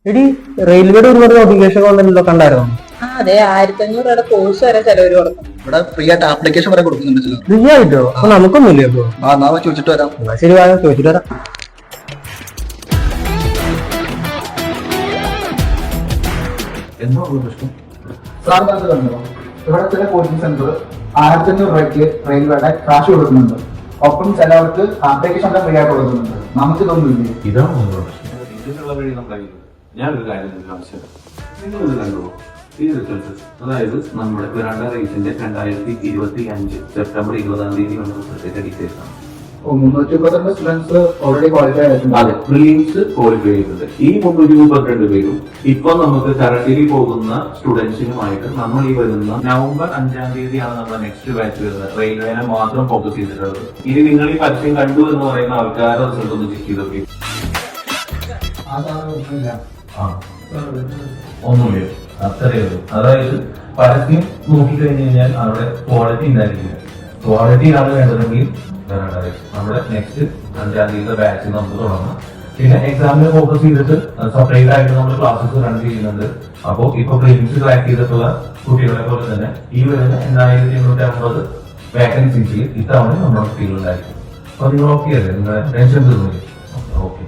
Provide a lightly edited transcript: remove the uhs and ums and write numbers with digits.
എടി റെയിൽവേയുടെ ഒരുപാട് നോട്ടിഫിക്കേഷൻ വന്നല്ലോ, കണ്ടായിരുന്നോ? അതെ, 1500 കോഴ്സ് വരെ ചിലവര് കൊടുക്കും. ഇവിടെ ഫ്രീ ആയിട്ട് ആപ്ലിക്കേഷൻ വരെ കൊടുക്കുന്നുണ്ട് ചിലർ. ഫ്രീ ആയിട്ടോ? അപ്പൊ നമുക്കൊന്നുമില്ലേ? അപ്പൊ നാ ചോദിച്ചിട്ട് വരാം. എന്നാ ശരി, ചോദിച്ചിട്ട് വരാം. സാർ കണ്ടോ, ഇവിടെ ചില കോച്ചിങ് സെന്റർ 1500 രൂപയ്ക്ക് റെയിൽവേയുടെ കാശ് കൊടുക്കുന്നുണ്ട്. ഒപ്പം ചിലവർക്ക് ആപ്ലിക്കേഷൻ ഫ്രീ ആയിട്ട് കൊടുക്കുന്നുണ്ട്. നമുക്ക് ഇതൊന്നുമില്ലേ? ഇതിനുള്ള വഴി നമ്മളായിരുന്നു. ഞാനൊരു കാര്യം ആവശ്യം നിങ്ങളിത് കണ്ടുപോകും. ഈ റിസൾട്ട്, അതായത് നമ്മുടെ പിറാണ്ട റേസിന്റെ 2025 സെപ്റ്റംബർ 20-ാം തീയതി പ്രത്യേക ഡീറ്റെയിൽസ് ആണ്. 332 സ്റ്റുഡൻസ് ഓൾറെഡി ക്വാളിഫൈ ആയിട്ടുണ്ട്. അതെ, പ്രിലിംസ് ക്വാളിഫൈ ചെയ്തത് ഈ 332 പേരും ഇപ്പൊ നമുക്ക് കറണ്ടിലി പോകുന്ന സ്റ്റുഡൻസിനുമായിട്ട് നമ്മൾ ഈ വരുന്ന നവംബർ 5-ാം തീയതിയാണ് നമ്മുടെ നെക്സ്റ്റ് ബാച്ച് വരുന്നത്. റെയിൽവേനെ മാത്രം ഫോക്കസ് ചെയ്തിട്ടുള്ളത്. ഇനി നിങ്ങൾ ഈ പരസ്യം കണ്ടു എന്ന് പറയുന്ന ആൾക്കാരുടെ റിസൾട്ട് ഒന്ന് ചെക്ക് ചെയ്ത് നോക്കി. ഒന്നുമില്ല, അത്രയേ ഉള്ളൂ. അതായത് പരസ്യം നോക്കിക്കഴിഞ്ഞു കഴിഞ്ഞാൽ അവിടെ ക്വാളിറ്റി ഉണ്ടായിരിക്കില്ല. ക്വാളിറ്റിയാണ് വേണ്ടതെങ്കിൽ നമ്മുടെ നെക്സ്റ്റ് 5-ാം തീയതി ബാച്ച് നമുക്ക് തുടങ്ങാം. പിന്നെ എക്സാമിനെ ഫോക്കസ് ചെയ്തിട്ട് സെപ്പറേറ്റ് ആയിട്ട് നമ്മൾ ക്ലാസ്സസ് റൺ ചെയ്യുന്നുണ്ട്. അപ്പോൾ ഇപ്പൊ പ്രിലിംസ് ക്രാക്ക് ചെയ്തിട്ടുള്ള കുട്ടികളെ പോലെ തന്നെ ഈ വരുന്ന 8850 വേക്കൻസീസിൽ ഇത്തവണ നമ്മുടെ കുട്ടികളുണ്ടായിരിക്കും. അപ്പൊ നിങ്ങൾ ഓക്കെ അല്ലേ? നിങ്ങളെ ടെൻഷൻ തീർന്നില്ലേ? ഓക്കെ.